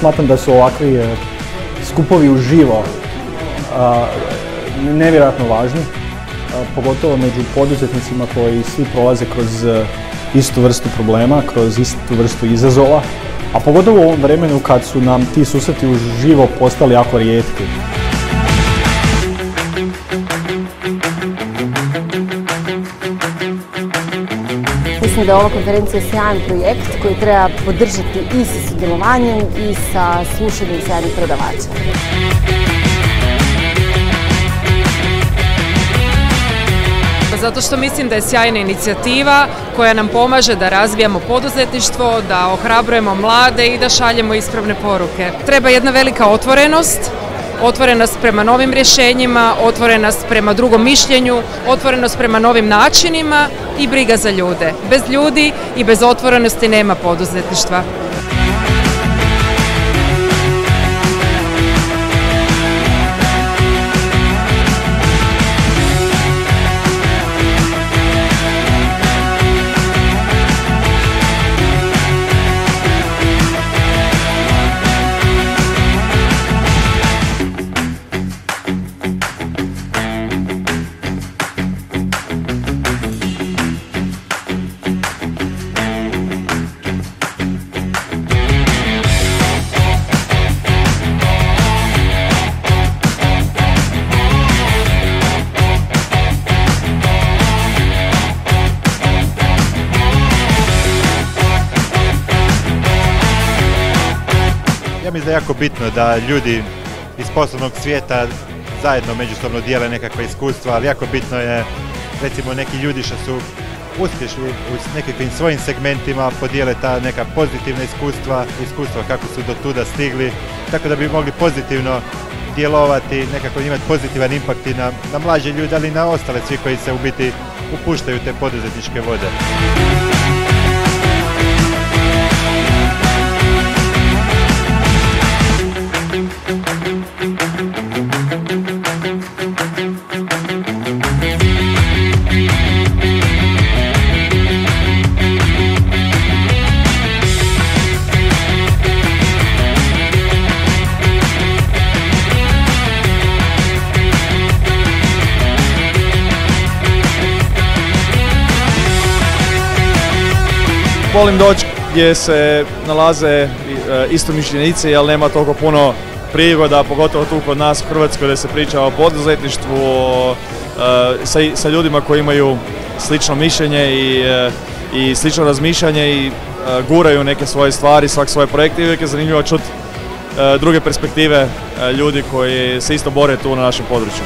Smatram da su ovakvi skupovi uživo nevjerojatno važni, pogotovo među poduzetnicima koji svi prolaze kroz istu vrstu problema, kroz istu vrstu izazova, a pogotovo u ovom vremenu kad su nam ti susreti uživo postali jako rijetki. Mislim da je ova konferencija sjajan projekt koji treba podržati i sa sudjelovanjem i sa slušanjem sjajnih predavača. Zato što mislim da je sjajna inicijativa koja nam pomaže da razvijamo poduzetništvo, da ohrabrujemo mlade i da šaljemo ispravne poruke. Treba jedna velika otvorenost prema novim rješenjima, otvorenost prema drugom mišljenju, otvorenost prema novim načinima i briga za ljude. Bez ljudi i bez otvorenosti nema poduzetništva. Ja mislim da je jako bitno da ljudi iz poslovnog svijeta zajedno međusobno dijele nekakva iskustva, ali jako bitno je recimo neki ljudi što su uspješni u nekakvim svojim segmentima podijele ta neka pozitivna iskustva kako su do tuda stigli, tako da bi mogli pozitivno djelovati, nekako imati pozitivan impakt i na mlađe ljude, ali i na ostale svi koji se u biti upuštaju te poduzetničke vode. Volim doći gdje se nalaze istomišljenici, ali nema toliko puno prigoda, pogotovo tu kod nas u Hrvatskoj, da se priča o poduzetništvu, sa ljudima koji imaju slično mišljenje i slično razmišljanje i guraju neke svoje stvari, svak svoje projekte, i uvijek je zanimljivo čuti druge perspektive ljudi koji se isto bore tu na našem području.